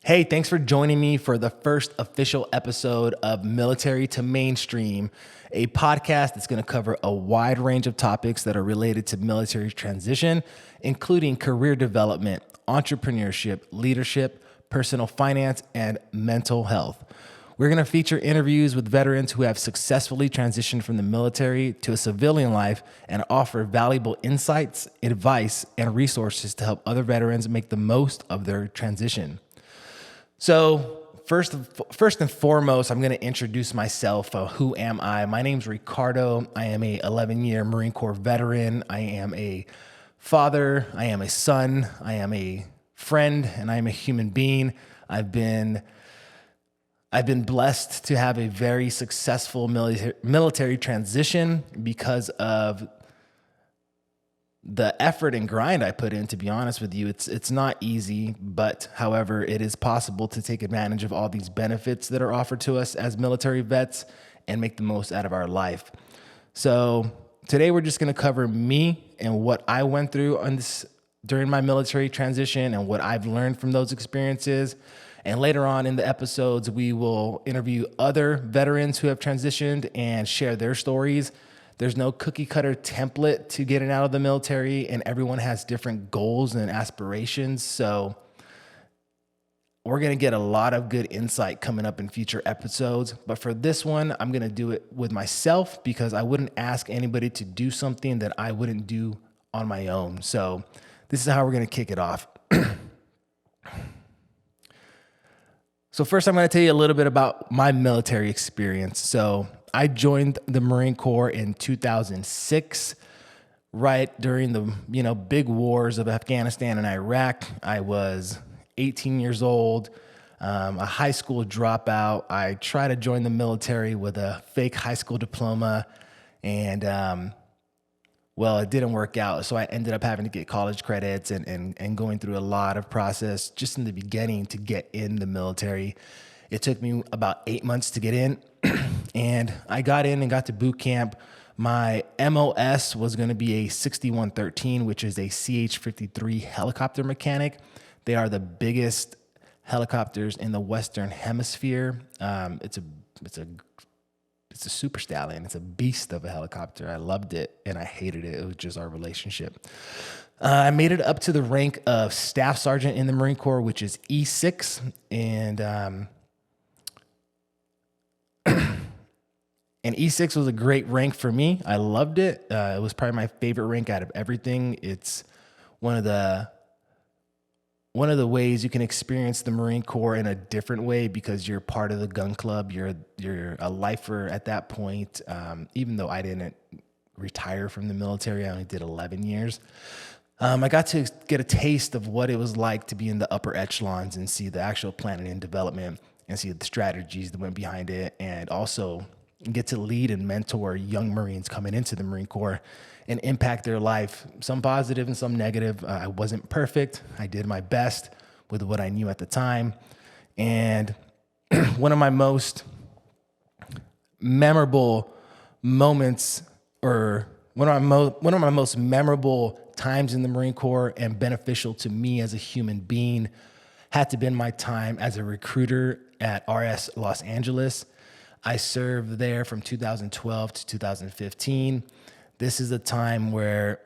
Hey, thanks for joining me for the first official episode of Military to Mainstream, a podcast that's going to cover a wide range of topics that are related to military transition, including career development, entrepreneurship, leadership, personal finance, and mental health. We're going to feature interviews with veterans who have successfully transitioned from the military to a civilian life and offer valuable insights, advice, and resources to help other veterans make the most of their transition. So first and foremost, I'm going to introduce myself. Who am I? My name's Ricardo. I am a 11-year Marine Corps veteran. I am a father. I am a son. I am a friend, and I am a human being. I've been blessed to have a very successful military transition because of the effort and grind I put in. To be honest with you, it's not easy, but however, it is possible to take advantage of all these benefits that are offered to us as military vets and make the most out of our life. So today we're just going to cover me and what I went through during my military transition and what I've learned from those experiences. And later on in the episodes, we will interview other veterans who have transitioned and share their stories. There's no cookie cutter template to getting out of the military, and everyone has different goals and aspirations. So we're going to get a lot of good insight coming up in future episodes. But for this one, I'm going to do it with myself because I wouldn't ask anybody to do something that I wouldn't do on my own. So this is how we're going to kick it off. So first, I'm going to tell you a little bit about my military experience. So I joined the Marine Corps in 2006, right during the big wars of Afghanistan and Iraq. I was 18 years old, a high school dropout. I tried to join the military with a fake high school diploma, and it didn't work out. So I ended up having to get college credits and going through a lot of process just in the beginning to get in the military. It took me about 8 months to get in. And I got in and got to boot camp. My MOS was going to be a 6113, which is a CH-53 helicopter mechanic. They are the biggest helicopters in the Western Hemisphere. It's a super stallion. It's a beast of a helicopter. I loved it and I hated it. It was just our relationship. I made it up to the rank of Staff Sergeant in the Marine Corps, which is E6, And E6 was a great rank for me. I loved it. It was probably my favorite rank out of everything. It's one of the ways you can experience the Marine Corps in a different way because you're part of the gun club. You're a lifer at that point. Even though I didn't retire from the military, I only did 11 years. I got to get a taste of what it was like to be in the upper echelons and see the actual planning and development and see the strategies that went behind it, and also get to lead and mentor young Marines coming into the Marine Corps and impact their life, some positive and some negative. I wasn't perfect. I did my best with what I knew at the time. And one of my most memorable moments, or one of my most memorable times in the Marine Corps and beneficial to me as a human being, had to been my time as a recruiter at RS Los Angeles. I served there from 2012 to 2015. This is a time where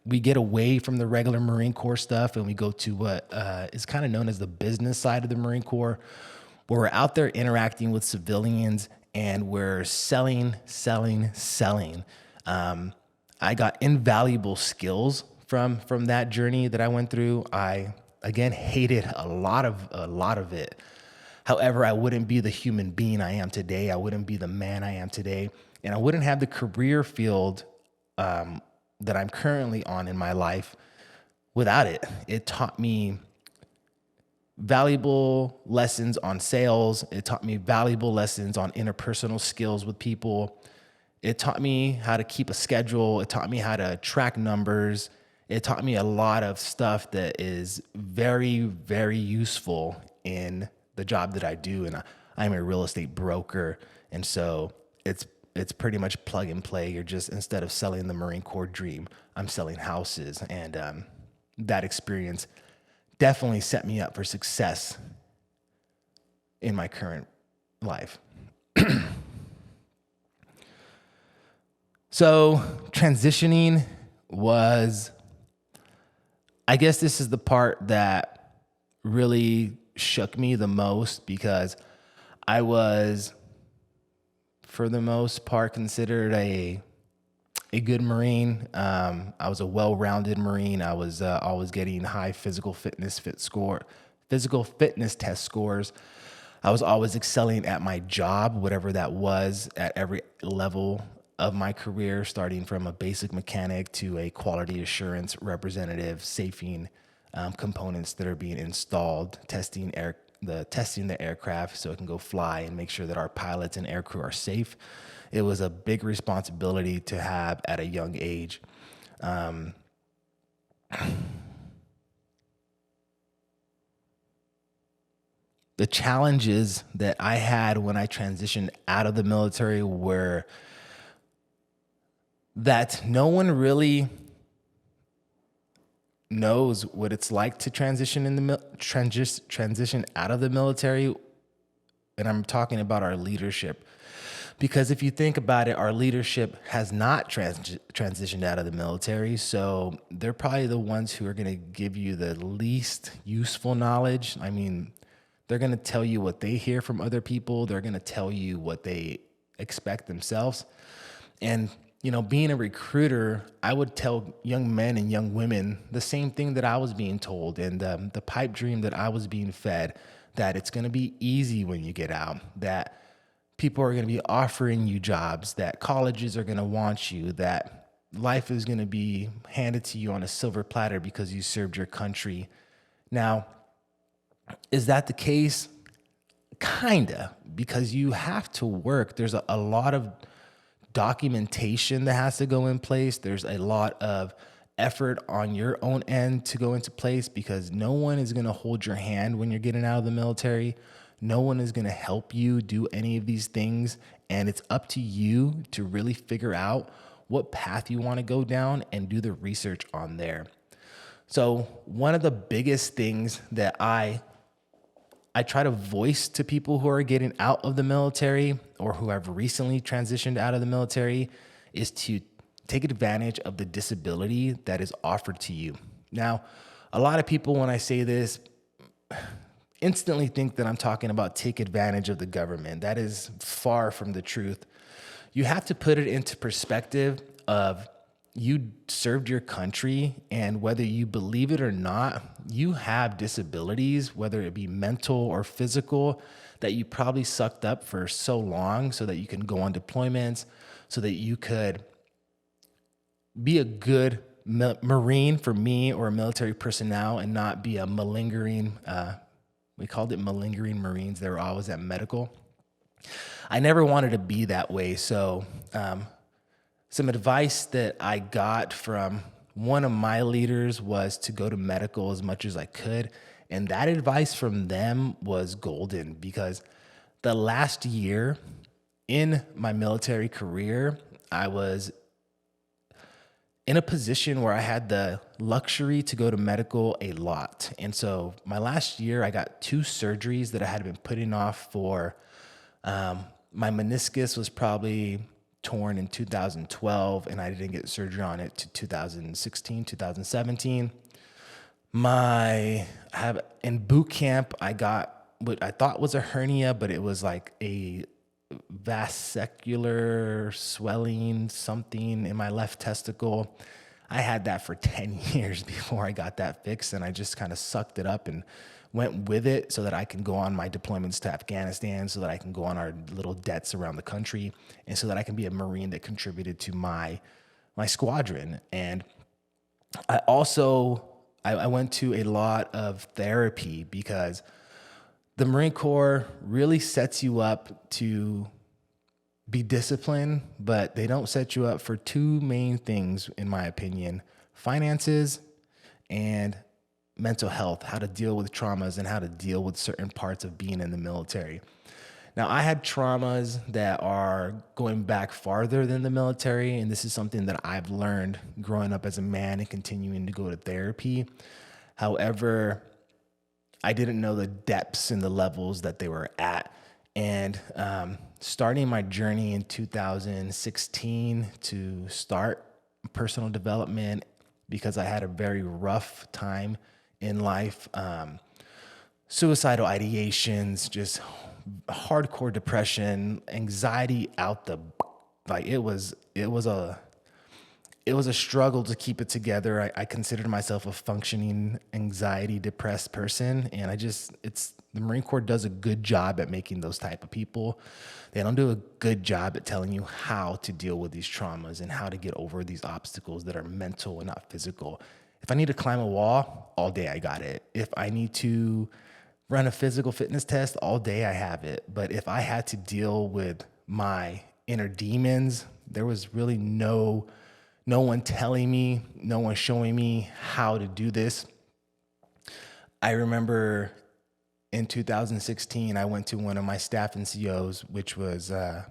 we get away from the regular Marine Corps stuff and we go to what is kind of known as the business side of the Marine Corps, where we're out there interacting with civilians and we're selling. I got invaluable skills from that journey that I went through. I, again, hated a lot of it. However, I wouldn't be the human being I am today. I wouldn't be the man I am today. And I wouldn't have the career field that I'm currently on in my life without it. It taught me valuable lessons on sales. It taught me valuable lessons on interpersonal skills with people. It taught me how to keep a schedule. It taught me how to track numbers. It taught me a lot of stuff that is very, very useful in the job that I do. And I'm a real estate broker. And so it's pretty much plug and play. You're just, instead of selling the Marine Corps dream, I'm selling houses. And that experience definitely set me up for success in my current life. So transitioning was, I guess this is the part that really shook me the most, because I was, for the most part, considered a good Marine. I was a well-rounded Marine. I was always getting high physical fitness test scores. I was always excelling at my job, whatever that was, at every level of my career, starting from a basic mechanic to a quality assurance representative, safing components that are being installed, testing the aircraft so it can go fly, and make sure that our pilots and aircrew are safe. It was a big responsibility to have at a young age. The challenges that I had when I transitioned out of the military were that no one really knows what it's like to transition transition out of the military, and I'm talking about our leadership. Because if you think about it, our leadership has not transitioned out of the military, so they're probably the ones who are going to give you the least useful knowledge. I mean, they're going to tell you what they hear from other people. They're going to tell you what they expect themselves. And, you know, being a recruiter, I would tell young men and young women the same thing that I was being told, and the pipe dream that I was being fed, that it's going to be easy when you get out, that people are going to be offering you jobs, that colleges are going to want you, that life is going to be handed to you on a silver platter because you served your country. Now, is that the case? Kinda, because you have to work. There's a lot of documentation that has to go in place. There's a lot of effort on your own end to go into place, because no one is going to hold your hand when you're getting out of the military. No one is going to help you do any of these things. And it's up to you to really figure out what path you want to go down and do the research on there. So one of the biggest things that I try to voice to people who are getting out of the military or who have recently transitioned out of the military is to take advantage of the disability that is offered to you. Now, a lot of people, when I say this, instantly think that I'm talking about take advantage of the government. That is far from the truth. You have to put it into perspective of, you served your country, and whether you believe it or not, you have disabilities, whether it be mental or physical, that you probably sucked up for so long so that you can go on deployments, so that you could be a good Marine for me, or a military personnel, and not be a malingering, we called it malingering Marines. They were always at medical. I never wanted to be that way. So some advice that I got from one of my leaders was to go to medical as much as I could. And that advice from them was golden, because the last year in my military career, I was in a position where I had the luxury to go to medical a lot. And so my last year, I got 2 surgeries that I had been putting off for. My meniscus was probably torn in 2012, and I didn't get surgery on it to 2016, 2017. In boot camp, I got what I thought was a hernia, but it was like a vesicular swelling, something in my left testicle. I had that for 10 years before I got that fixed, and I just kind of sucked it up and went with it so that I can go on my deployments to Afghanistan, so that I can go on our little debts around the country, and so that I can be a Marine that contributed to my squadron. And I also, I went to a lot of therapy, because the Marine Corps really sets you up to be disciplined, but they don't set you up for 2 main things, in my opinion: finances and mental health, how to deal with traumas and how to deal with certain parts of being in the military. Now, I had traumas that are going back farther than the military, and this is something that I've learned growing up as a man and continuing to go to therapy. However, I didn't know the depths and the levels that they were at. And starting my journey in 2016 to start personal development because I had a very rough time in life, suicidal ideations, just hardcore depression, anxiety out the like it was a struggle to keep it together. I considered myself a functioning anxiety depressed person, and it's the Marine Corps does a good job at making those type of people. They don't do a good job at telling you how to deal with these traumas and how to get over these obstacles that are mental and not physical. If I need to climb a wall all day, I got it. If I need to run a physical fitness test all day, I have it. But if I had to deal with my inner demons, there was really no one telling me, no one showing me how to do this. I remember in 2016, I went to one of my staff NCOs, which was a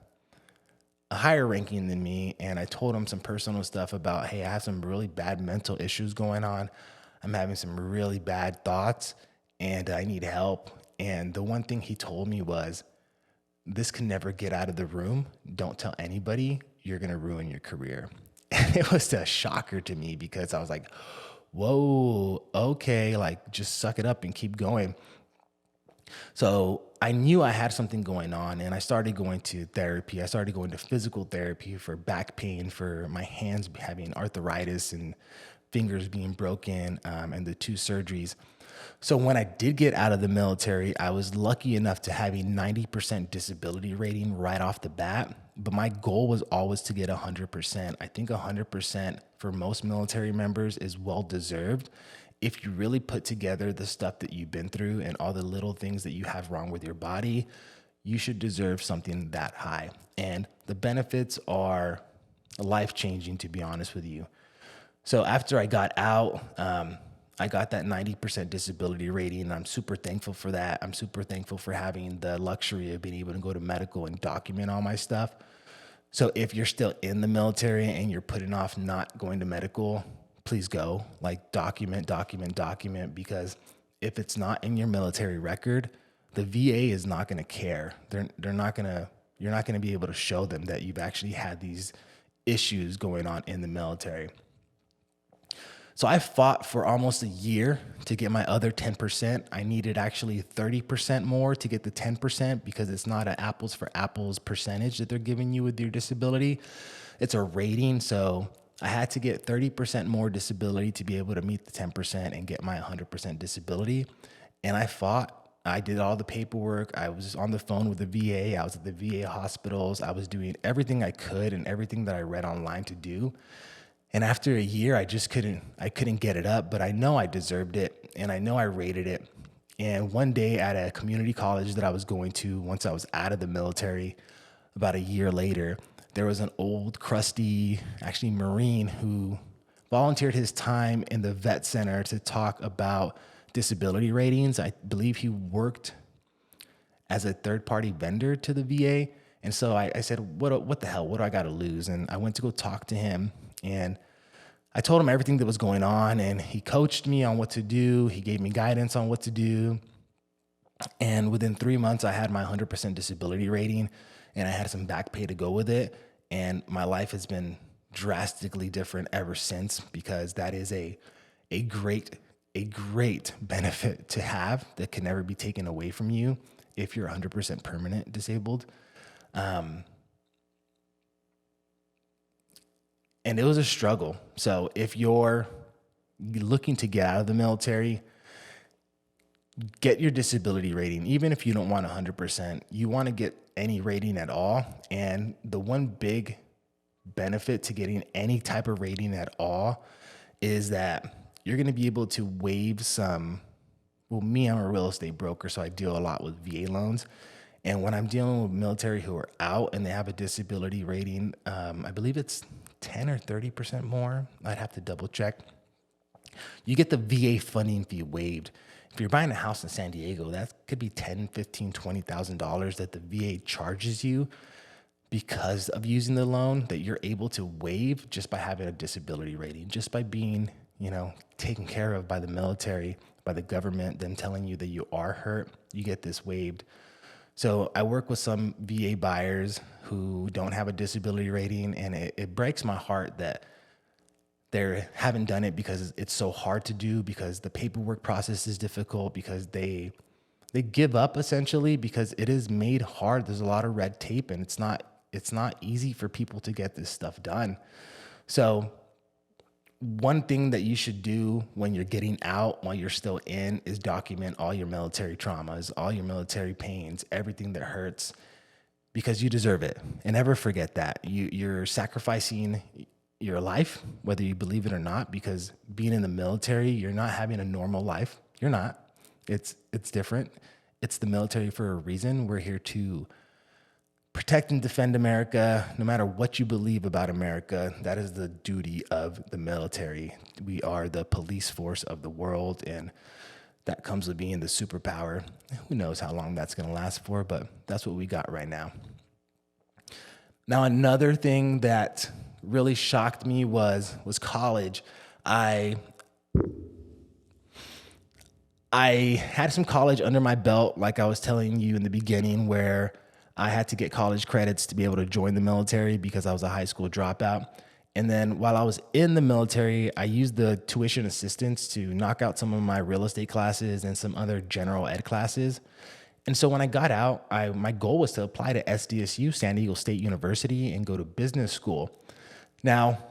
higher ranking than me, and I told him some personal stuff about, hey, I have some really bad mental issues going on. I'm having some really bad thoughts, and I need help. And the one thing he told me was, this can never get out of the room. Don't tell anybody. You're going to ruin your career. And it was a shocker to me because I was like, whoa, okay, like just suck it up and keep going. So I knew I had something going on, and I started going to therapy. I started going to physical therapy for back pain, for my hands having arthritis and fingers being broken, and the 2 surgeries. So when I did get out of the military, I was lucky enough to have a 90% disability rating right off the bat. But my goal was always to get 100%. I think 100% for most military members is well deserved. If you really put together the stuff that you've been through and all the little things that you have wrong with your body, you should deserve something that high. And the benefits are life-changing, to be honest with you. So after I got out, I got that 90% disability rating, and I'm super thankful for that. I'm super thankful for having the luxury of being able to go to medical and document all my stuff. So if you're still in the military and you're putting off not going to medical, please go. Like document, because if it's not in your military record, the VA is not going to care. You're not going to be able to show them that you've actually had these issues going on in the military. So I fought for almost a year to get my other 10%. I needed actually 30% more to get the 10% because it's not an apples for apples percentage that they're giving you with your disability. It's a rating. So I had to get 30% more disability to be able to meet the 10% and get my 100% disability. And I fought. I did all the paperwork. I was on the phone with the VA. I was at the VA hospitals. I was doing everything I could and everything that I read online to do. And after a year, I couldn't get it up, but I know I deserved it, and I know I rated it. And one day at a community college that I was going to, once I was out of the military, about a year later, there was an old, crusty, actually Marine who volunteered his time in the vet center to talk about disability ratings. I believe he worked as a third-party vendor to the VA. And so I said, what the hell? What do I got to lose? And I went to go talk to him. And I told him everything that was going on, and he coached me on what to do. He gave me guidance on what to do. And within 3 months, I had my 100% disability rating, and I had some back pay to go with it. And my life has been drastically different ever since, because that is a great benefit to have that can never be taken away from you if you're 100% permanent disabled. And it was a struggle. So if you're looking to get out of the military, get your disability rating. Even if you don't want 100%, you want to get any rating at all. And the one big benefit to getting any type of rating at all is that you're going to be able to waive some. Well, me, I'm a real estate broker, so I deal a lot with VA loans. And when I'm dealing with military who are out and they have a disability rating, I believe it's 10 or 30% more. I'd have to double check. You get the VA funding fee waived. If you're buying a house in San Diego, that could be $10,000, $15,000, $20,000 that the VA charges you because of using the loan that you're able to waive just by having a disability rating, just by being, taken care of by the military by the government, them telling you that you are hurt, you get this waived. So I work with some VA buyers who don't have a disability rating, and it breaks my heart that they haven't done it because it's so hard to do, because the paperwork process is difficult, because they give up essentially because it is made hard. There's a lot of red tape, and it's not easy for people to get this stuff done. So one thing that you should do when you're getting out while you're still in is document all your military traumas, all your military pains, everything that hurts, because you deserve it. And never forget that. You're sacrificing your life, whether you believe it or not, because being in the military, you're not having a normal life. You're not. It's different. It's the military for a reason. We're here to protect and defend America. No matter what you believe about America, that is the duty of the military. We are the police force of the world, and that comes with being the superpower. Who knows how long that's going to last for, but that's what we got right now. Now, another thing that really shocked me was college. I had some college under my belt, like I was telling you in the beginning, where I had to get college credits to be able to join the military because I was a high school dropout. And then while I was in the military, I used the tuition assistance to knock out some of my real estate classes and some other general ed classes. And so when I got out, my goal was to apply to SDSU, San Diego State University, and go to business school. Now,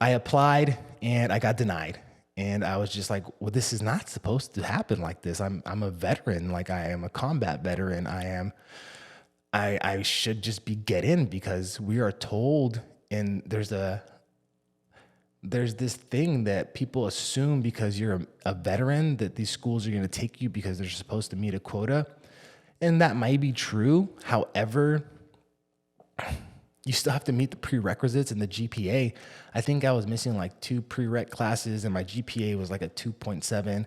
I applied and I got denied. And I was just like, well, this is not supposed to happen like this. I'm a veteran, like I am a combat veteran. I should just get in, because we are told, and there's this thing that people assume because you're a veteran that these schools are going to take you because they're supposed to meet a quota. And that might be true. However, you still have to meet the prerequisites and the GPA. I think I was missing like 2 prereq classes, and my GPA was like a 2.7.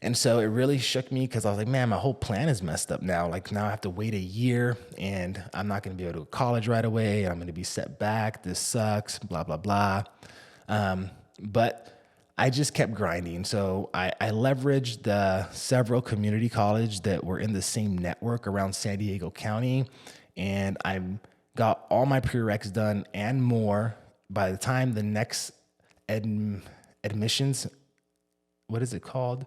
And so it really shook me, because I was like, man, my whole plan is messed up now. Like, now I have to wait a year, and I'm not going to be able to go to college right away. I'm going to be set back. This sucks, blah, blah, blah. But I just kept grinding. So I leveraged the several community colleges that were in the same network around San Diego County, and I got all my prereqs done and more. By the time the next admissions, what is it called?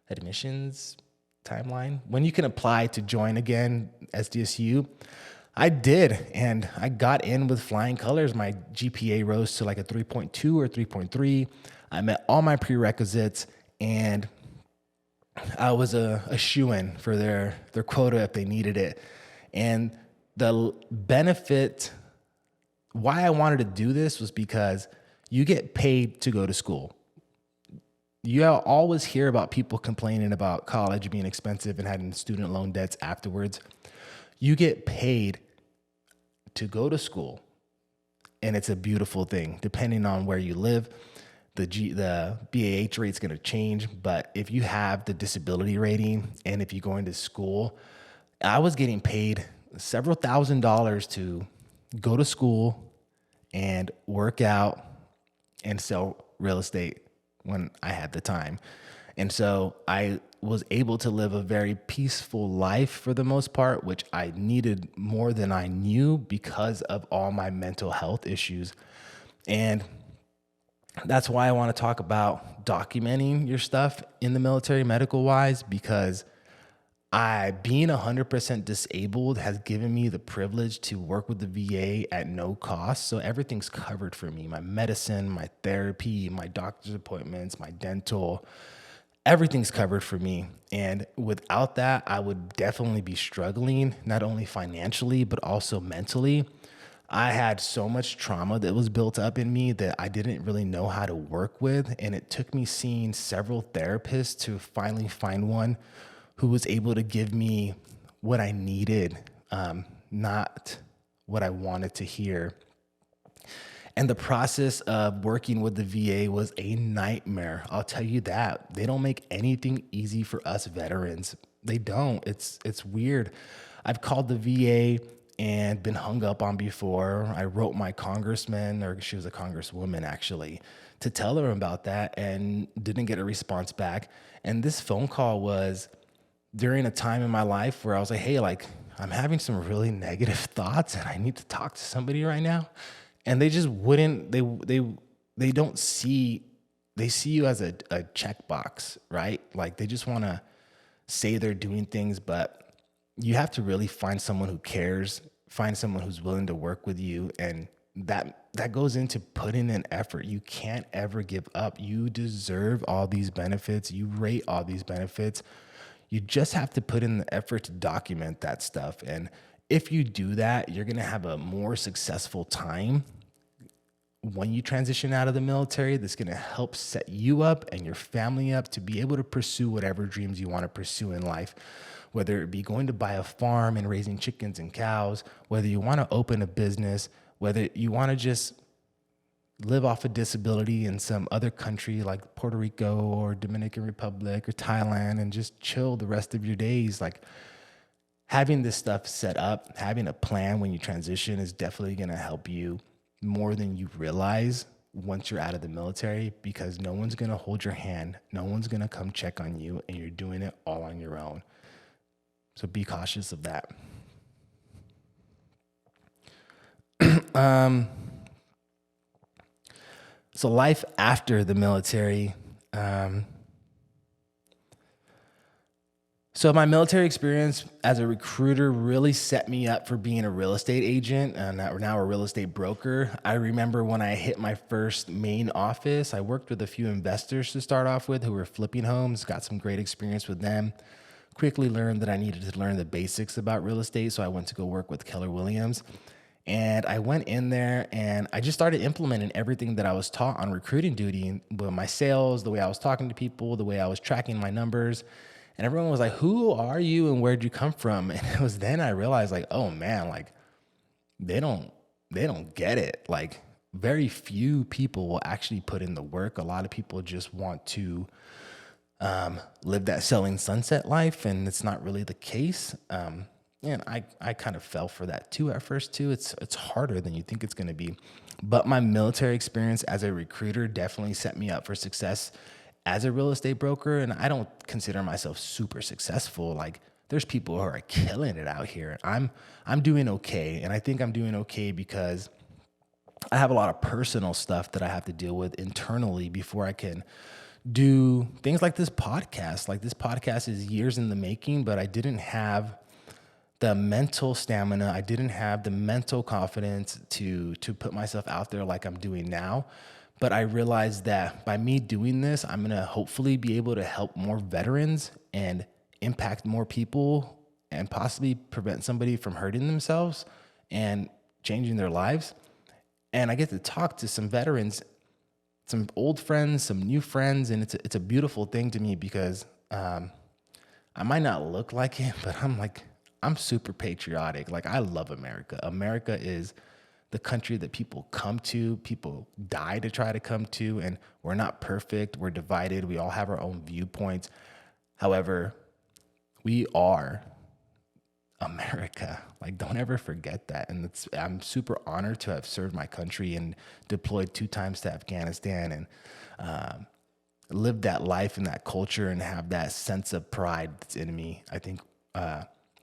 Admissions timeline, when you can apply to join again SDSU, I did, and I got in with flying colors. My GPA rose to like a 3.2 or 3.3. I met all my prerequisites, and I was a shoo-in for their quota if they needed it. And the benefit, why I wanted to do this, was because you get paid to go to school. You always hear about people complaining about college being expensive and having student loan debts afterwards. You get paid to go to school, and it's a beautiful thing. Depending on where you live, the BAH rate's going to change, but if you have the disability rating and if you're going to school, I was getting paid several $1,000s to go to school and work out and sell real estate when I had the time. And so I was able to live a very peaceful life for the most part, which I needed more than I knew because of all my mental health issues. And that's why I want to talk about documenting your stuff in the military medical wise, because being 100% disabled has given me the privilege to work with the VA at no cost. So everything's covered for me. My medicine, my therapy, my doctor's appointments, my dental, everything's covered for me. And without that, I would definitely be struggling, not only financially, but also mentally. I had so much trauma that was built up in me that I didn't really know how to work with. And it took me seeing several therapists to finally find one who was able to give me what I needed, not what I wanted to hear. And the process of working with the VA was a nightmare. I'll tell you that. They don't make anything easy for us veterans. They don't. It's weird. I've called the VA and been hung up on before. I wrote my congressman, or she was a congresswoman actually, to tell them about that and didn't get a response back. And this phone call was during a time in my life where I was like, hey, like I'm having some really negative thoughts and I need to talk to somebody right now. And they just wouldn't, they don't see, they see you as a checkbox, right? Like they just want to say they're doing things, but you have to really find someone who cares, find someone who's willing to work with you. And that goes into putting in effort. You can't ever give up. You deserve all these benefits. You rate all these benefits. You just have to put in the effort to document that stuff. And if you do that, you're going to have a more successful time when you transition out of the military. That's going to help set you up and your family up to be able to pursue whatever dreams you want to pursue in life, whether it be going to buy a farm and raising chickens and cows, whether you want to open a business, whether you want to just live off a disability in some other country like Puerto Rico or Dominican Republic or Thailand and just chill the rest of your days. Like having this stuff set up, having a plan when you transition is definitely going to help you more than you realize once you're out of the military, because no one's going to hold your hand. No one's going to come check on you, and you're doing it all on your own. So be cautious of that. So life after the military. So my military experience as a recruiter really set me up for being a real estate agent, and now a real estate broker. I remember when I hit my first main office, I worked with a few investors to start off with who were flipping homes, got some great experience with them. Quickly learned that I needed to learn the basics about real estate, so I went to go work with Keller Williams. And I went in there and I just started implementing everything that I was taught on recruiting duty, with my sales, the way I was talking to people, the way I was tracking my numbers. And everyone was like, who are you and where'd you come from? And it was then I realized, like, oh man, like they don't get it. Like very few people will actually put in the work. A lot of people just want to live that selling sunset life, and it's not really the case. And I kind of fell for that too at first too. It's harder than you think it's going to be. But my military experience as a recruiter definitely set me up for success as a real estate broker. And I don't consider myself super successful. Like there's people who are killing it out here. I'm doing okay. And I think I'm doing okay because I have a lot of personal stuff that I have to deal with internally before I can do things like this podcast. Like this podcast is years in the making, but I didn't have the mental stamina. I didn't have the mental confidence to put myself out there like I'm doing now. But I realized that by me doing this, I'm going to hopefully be able to help more veterans and impact more people and possibly prevent somebody from hurting themselves and changing their lives. And I get to talk to some veterans, some old friends, some new friends, and it's a beautiful thing to me because I might not look like it, but I'm super patriotic. Like I love America. America is the country that people come to, people die to try to come to, and we're not perfect. We're divided. We all have our own viewpoints. However, we are America. Like don't ever forget that. And I'm super honored to have served my country and deployed 2 times to Afghanistan and lived that life and that culture and have that sense of pride that's in me. I think,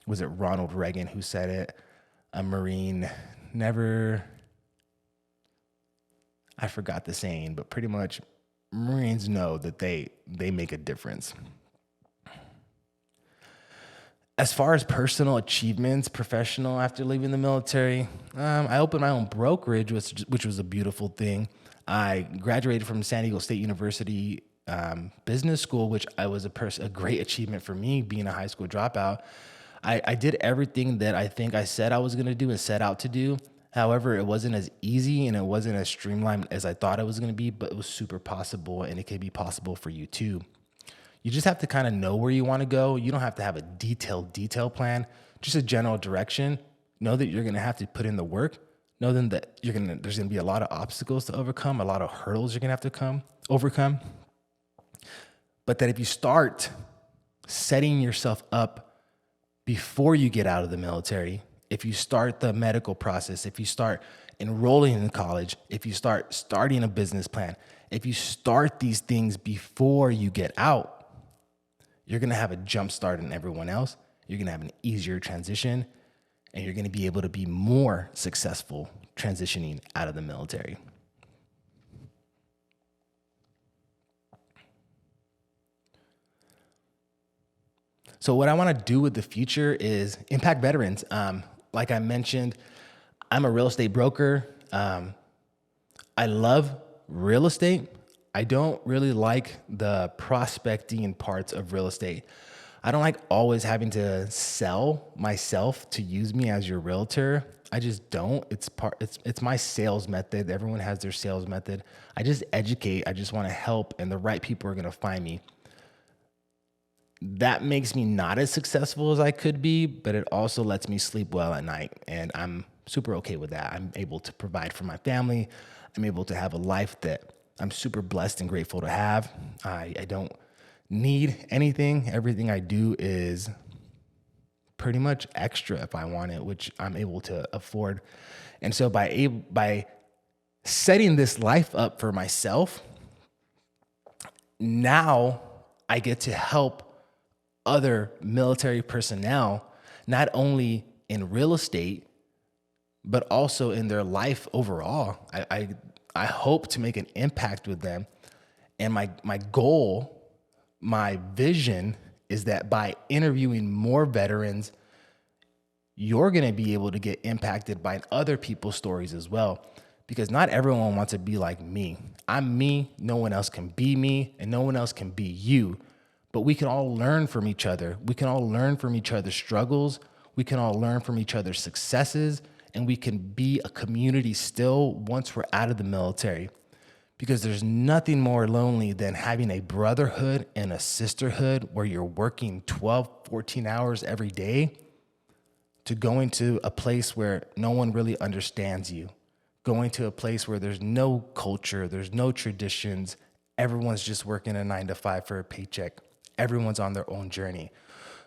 was it Ronald Reagan who said it? A Marine never, I forgot the saying, but pretty much Marines know that they make a difference. As far as personal achievements, professional after leaving the military, I opened my own brokerage, which was a beautiful thing. I graduated from San Diego State University business school, which was a great achievement for me being a high school dropout. I did everything that I think I said I was going to do and set out to do. However, it wasn't as easy and it wasn't as streamlined as I thought it was going to be, but it was super possible, and it can be possible for you too. You just have to kind of know where you want to go. You don't have to have a detailed plan, just a general direction. Know that you're going to have to put in the work. Know then that there's going to be a lot of obstacles to overcome, a lot of hurdles you're going to have to overcome. But that if you start setting yourself up before you get out of the military, if you start the medical process, if you start enrolling in college, if you start starting a business plan, If you start these things before you get out, you're going to have a jump start in everyone else. You're going to have an easier transition, and you're going to be able to be more successful transitioning out of the military. So what I want to do with the future is impact veterans. Like I mentioned, I'm a real estate broker. I love real estate. I don't really like the prospecting parts of real estate. I don't like always having to sell myself to use me as your realtor. I just don't. It's my sales method. Everyone has their sales method. I just educate. I just want to help, and the right people are going to find me. That makes me not as successful as I could be, but it also lets me sleep well at night, and I'm super okay with that. I'm able to provide for my family. I'm able to have a life that I'm super blessed and grateful to have. I don't need anything. Everything I do is pretty much extra if I want it, which I'm able to afford. And so by setting this life up for myself, now I get to help other military personnel, not only in real estate, but also in their life overall. I hope to make an impact with them. And my goal, my vision is that by interviewing more veterans, you're going to be able to get impacted by other people's stories as well. Because not everyone wants to be like me. I'm me, no one else can be me, and no one else can be you. But we can all learn from each other. We can all learn from each other's struggles. We can all learn from each other's successes, and we can be a community still once we're out of the military. Because there's nothing more lonely than having a brotherhood and a sisterhood where you're working 12, 14 hours every day to going to a place where no one really understands you, going to a place where there's no culture, there's no traditions, everyone's just working a 9-to-5 for a paycheck. Everyone's on their own journey.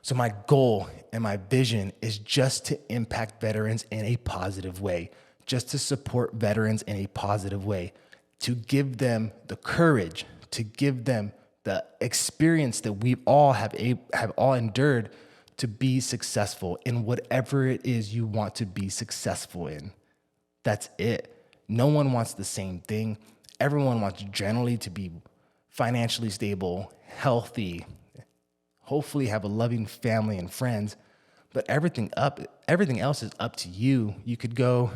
So my goal and my vision is just to impact veterans in a positive way, just to support veterans in a positive way, to give them the courage, to give them the experience that we all have all endured to be successful in whatever it is you want to be successful in. That's it. No one wants the same thing. Everyone wants generally to be financially stable, healthy, hopefully have a loving family and friends, but everything else is up to you. You could go,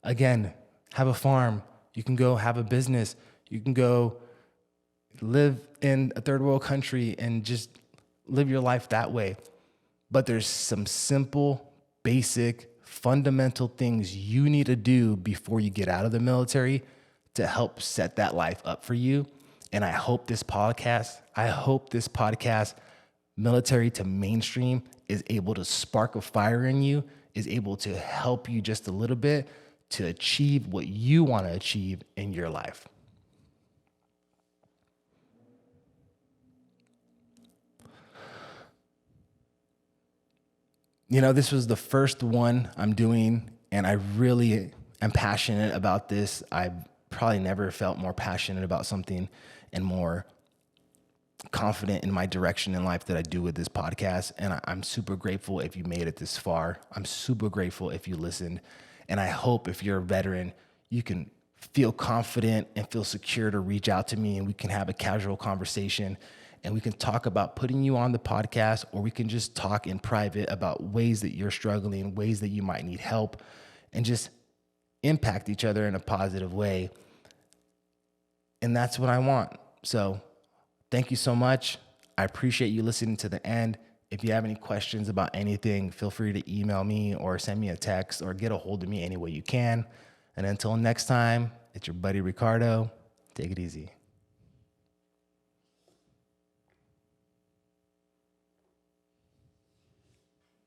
again, have a farm. You can go have a business. You can go live in a third world country and just live your life that way. But there's some simple, basic, fundamental things you need to do before you get out of the military to help set that life up for you. And I hope this podcast, Military to Mainstream, is able to spark a fire in you, is able to help you just a little bit to achieve what you want to achieve in your life. You know, this was the first one I'm doing, and I really am passionate about this. I probably never felt more passionate about something and more confident in my direction in life that I do with this podcast. And I'm super grateful if you made it this far. I'm super grateful if you listened. And I hope if you're a veteran, you can feel confident and feel secure to reach out to me, and we can have a casual conversation, and we can talk about putting you on the podcast, or we can just talk in private about ways that you're struggling, ways that you might need help, and just impact each other in a positive way. And that's what I want. So thank you so much. I appreciate you listening to the end. If you have any questions about anything, feel free to email me or send me a text or get a hold of me any way you can. And until next time, it's your buddy Ricardo. Take it easy.